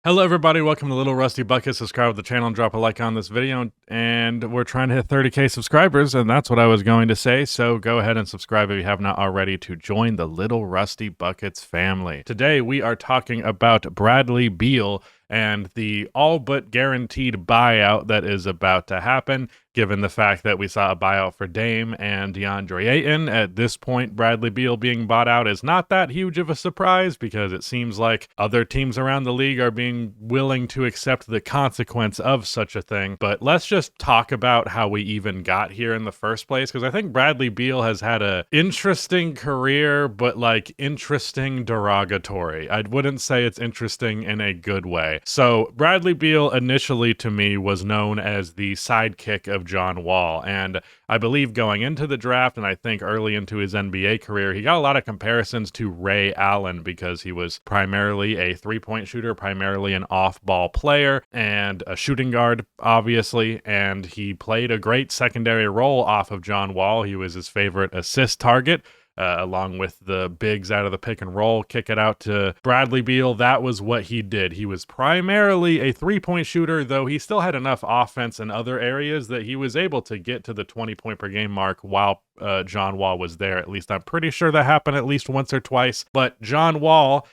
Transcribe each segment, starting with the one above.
Hello everybody, welcome to Little Rusty Bucket. Subscribe to the channel and drop a like on this video, and we're trying to hit 30k subscribers, and that's what I was going to say, so go ahead and subscribe if you have not already to join the Little Rusty Buckets family. Today we are talking about Bradley Beal and the all but guaranteed buyout that is about to happen, given the fact that we saw a buyout for Dame and DeAndre Ayton. At this point, Bradley Beal being bought out is not that huge of a surprise because it seems like other teams around the league are being willing to accept the consequence of such a thing. But let's just talk about how we even got here in the first place, because I think Bradley Beal has had a interesting career, but like interesting derogatory. I wouldn't say it's interesting in a good way. So Bradley Beal initially to me was known as the sidekick of John Wall, and I believe going into the draft and I think early into his NBA career, he got a lot of comparisons to Ray Allen because he was primarily a three-point shooter, primarily an off-ball player, and a shooting guard, obviously, and he played a great secondary role off of John Wall. He was his favorite assist target. Along with the bigs out of the pick and roll, kick it out to Bradley Beal. That was what he did. He was primarily a three-point shooter, though he still had enough offense in other areas that he was able to get to the 20-point per game mark while John Wall was there. At least I'm pretty sure that happened at least once or twice. But John Wall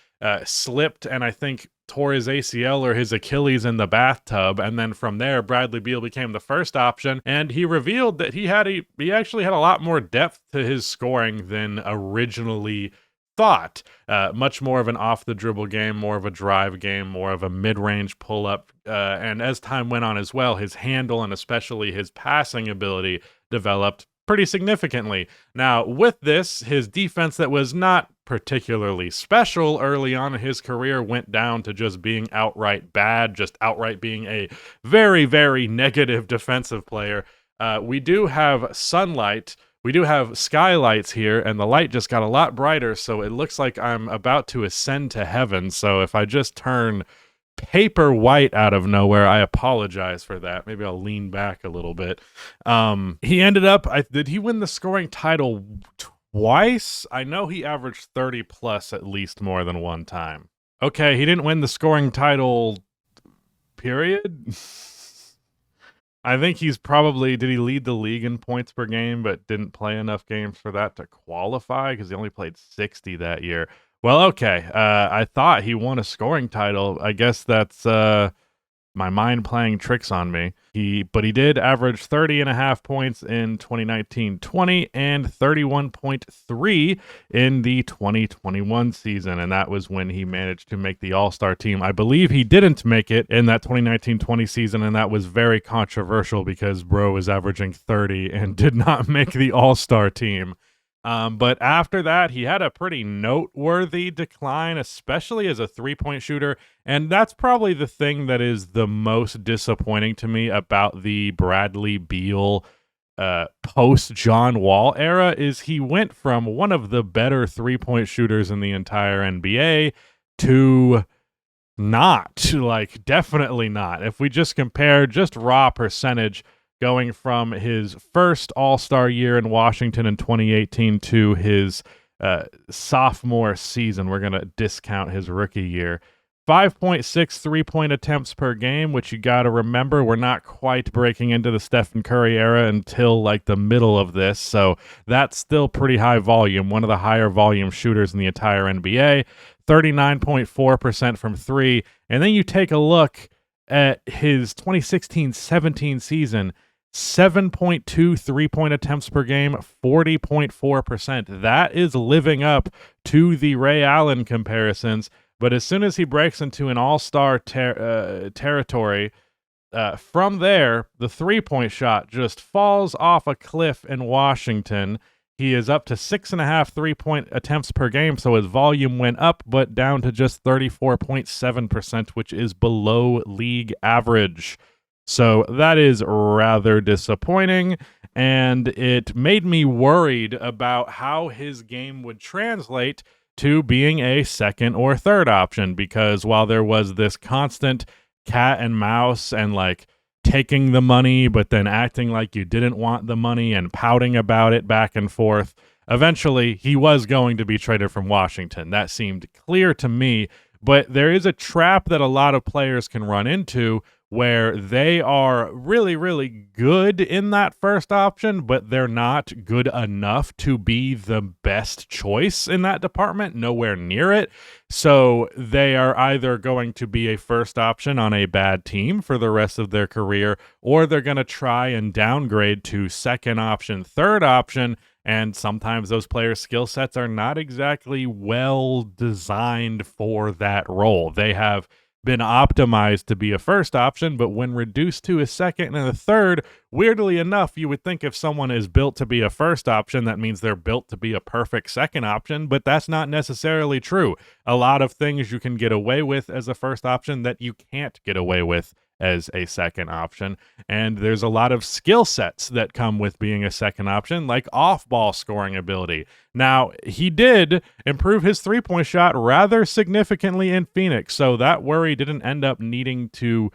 slipped and I think tore his ACL or his Achilles in the bathtub, and then from there Bradley Beal became the first option, and he revealed that he actually had a lot more depth to his scoring than originally thought. Much more of an off the dribble game, more of a drive game, more of a mid-range pull-up, and as time went on as well, his handle and especially his passing ability developed pretty significantly. Now, with this, his defense that was not particularly special early on in his career went down to just being outright bad, just outright being a very, very negative defensive player. We do have sunlight. We do have skylights here, and the light just got a lot brighter, so it looks like I'm about to ascend to heaven. So if I just turn paper white out of nowhere, I apologize for that. Maybe I'll lean back a little bit. He ended up, did he win the scoring title twice? I know he averaged 30 plus at least more than one time. Okay, he didn't win the scoring title, period. I think he's probably, did he lead the league in points per game, but didn't play enough games for that to qualify because he only played 60 that year. Well, okay. I thought he won a scoring title. I guess that's my mind playing tricks on me. But he did average 30.5 points in 2019-20 and 31.3 in the 2021 season, and that was when he managed to make the All-Star team. I believe he didn't make it in that 2019-20 season, and that was very controversial because bro was averaging 30 and did not make the All-Star team. But after that, he had a pretty noteworthy decline, especially as a three-point shooter, and that's probably the thing that is the most disappointing to me about the Bradley Beal post-John Wall era is he went from one of the better three-point shooters in the entire NBA to not, like, definitely not. If we just compare just raw percentage, going from his first All-Star year in Washington in 2018 to his sophomore season. We're going to discount his rookie year. 5.6 three-point attempts per game, which you got to remember, we're not quite breaking into the Stephen Curry era until like the middle of this, so that's still pretty high volume, one of the higher volume shooters in the entire NBA. 39.4% from three, and then you take a look at his 2016-17 season, 7.2 three-point attempts per game, 40.4%. That is living up to the Ray Allen comparisons. But as soon as he breaks into an all-star territory, from there, the three-point shot just falls off a cliff in Washington. He is up to 6.5 three-point attempts per game, so his volume went up, but down to just 34.7%, which is below league average. So that is rather disappointing, and it made me worried about how his game would translate to being a second or third option, because while there was this constant cat and mouse and like taking the money but then acting like you didn't want the money and pouting about it back and forth, eventually he was going to be traded from Washington. That seemed clear to me, But there is a trap that a lot of players can run into where they are really, really good in that first option, but they're not good enough to be the best choice in that department, nowhere near it. So they are either going to be a first option on a bad team for the rest of their career, or they're going to try and downgrade to second option, third option. And sometimes those players' skill sets are not exactly well designed for that role. They have been optimized to be a first option, but when reduced to a second and a third, weirdly enough, you would think if someone is built to be a first option, that means they're built to be a perfect second option, but that's not necessarily true. A lot of things you can get away with as a first option that you can't get away with as a second option. And there's a lot of skill sets that come with being a second option, like off-ball scoring ability. Now, he did improve his three-point shot rather significantly in Phoenix, so that worry didn't end up needing to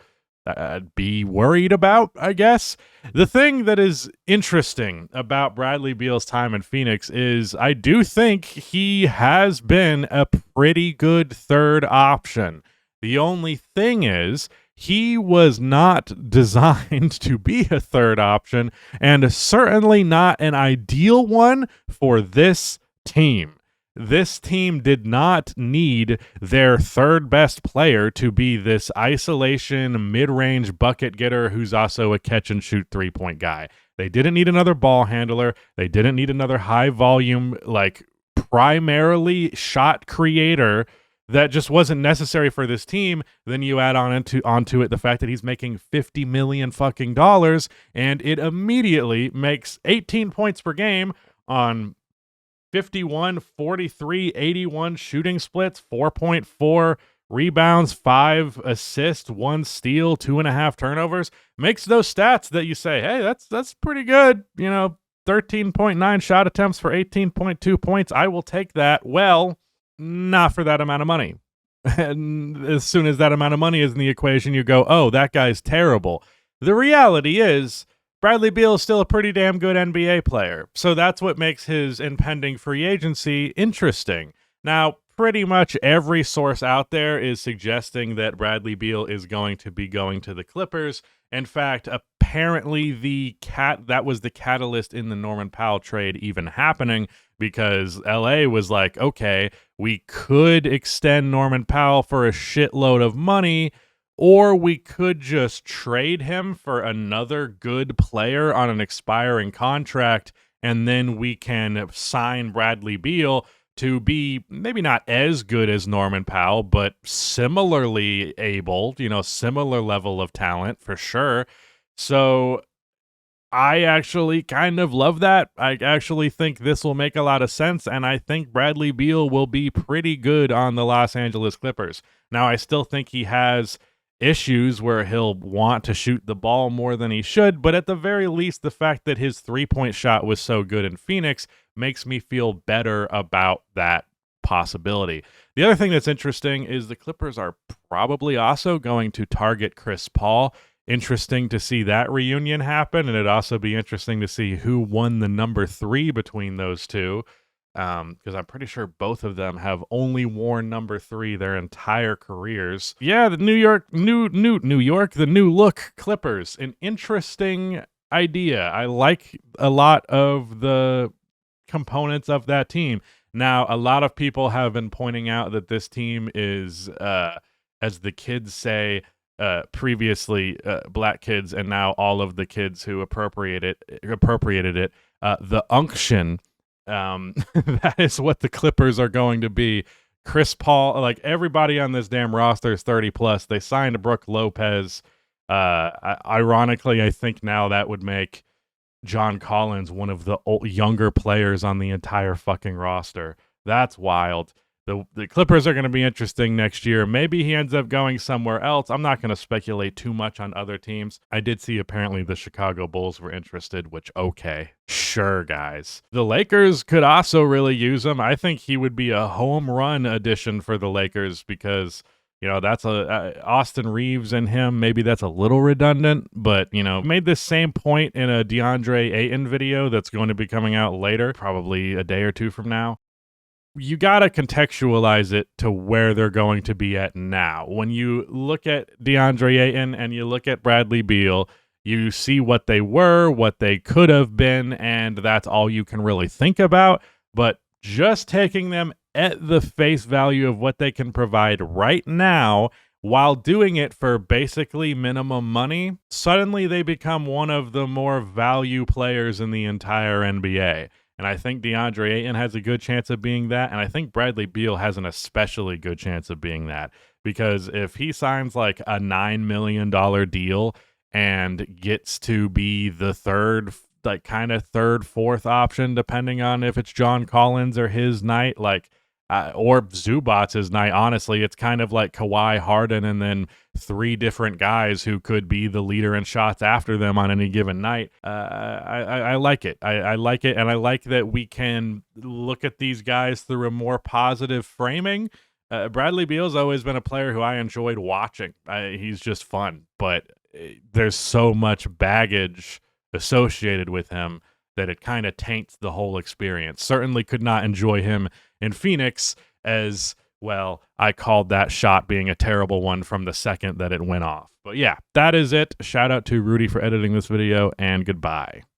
be worried about, I guess. The thing that is interesting about Bradley Beal's time in Phoenix is I do think he has been a pretty good third option. The only thing is, he was not designed to be a third option, and certainly not an ideal one for this team. This team did not need their third best player to be this isolation, mid-range bucket getter who's also a catch-and-shoot three-point guy. They didn't need another ball handler. They didn't need another high-volume, like, primarily shot creator that just wasn't necessary for this team. Then you add onto it the fact that he's making $50 million fucking dollars, and it immediately makes 18 points per game on 51, 43, 81 shooting splits, 4.4 rebounds, 5 assists, 1 steal, 2.5 turnovers. Makes those stats that you say, hey, that's pretty good. 13.9 shot attempts for 18.2 points. I will take that. Well, not for that amount of money. And as soon as that amount of money is in the equation, you go, oh, that guy's terrible. The reality is Bradley Beal is still a pretty damn good NBA player. So that's what makes his impending free agency interesting. Now, pretty much every source out there is suggesting that Bradley Beal is going to be going to the Clippers. In fact, apparently that was the catalyst in the Norman Powell trade even happening, because LA was like, okay, we could extend Norman Powell for a shitload of money, or we could just trade him for another good player on an expiring contract, and then we can sign Bradley Beal to be maybe not as good as Norman Powell, but similarly able, similar level of talent for sure. So I actually kind of love that. I actually think this will make a lot of sense, and I think Bradley Beal will be pretty good on the Los Angeles Clippers. Now, I still think he has issues where he'll want to shoot the ball more than he should, but at the very least, the fact that his three-point shot was so good in Phoenix makes me feel better about that possibility. The other thing that's interesting is the Clippers are probably also going to target Chris Paul. Interesting to see that reunion happen, and it'd also be interesting to see who won the number 3 between those two, because I'm pretty sure both of them have only worn number 3 their entire careers. Yeah, the New York, the new look Clippers, an interesting idea. I like a lot of the components of that team. Now, a lot of people have been pointing out that this team is, as the kids say, previously black kids, and now all of the kids who appropriated it, the unction. That is what the Clippers are going to be. Chris Paul, like everybody on this damn roster is 30 plus. They signed Brooke Lopez. Ironically, I think now that would make John Collins one of the younger players on the entire fucking roster. That's wild. The Clippers are going to be interesting next year. Maybe he ends up going somewhere else. I'm not going to speculate too much on other teams. I did see apparently the Chicago Bulls were interested, which, okay, sure, guys. The Lakers could also really use him. I think he would be a home run addition for the Lakers because, that's Austin Reeves and him. Maybe that's a little redundant, but, made this same point in a DeAndre Ayton video that's going to be coming out later, probably a day or two from now. you got to contextualize it to where they're going to be at now. When you look at DeAndre Ayton and you look at Bradley Beal, you see what they were, what they could have been, and that's all you can really think about. But just taking them at the face value of what they can provide right now, while doing it for basically minimum money, suddenly they become one of the more value players in the entire NBA. And I think DeAndre Ayton has a good chance of being that. And I think Bradley Beal has an especially good chance of being that. Because if he signs like a $9 million deal and gets to be the third, like kind of third, fourth option, depending on if it's John Collins or his night, like, or Zubac's night, honestly, it's kind of like Kawhi, Harden, and then three different guys who could be the leader in shots after them on any given night. I like it. I like it, and I like that we can look at these guys through a more positive framing. Bradley Beal's always been a player who I enjoyed watching. He's just fun, but there's so much baggage associated with him that it kind of taints the whole experience. Certainly could not enjoy him in Phoenix, as well. I called that shot being a terrible one from the second that it went off. But yeah, that is it. Shout out to Rudy for editing this video, and goodbye.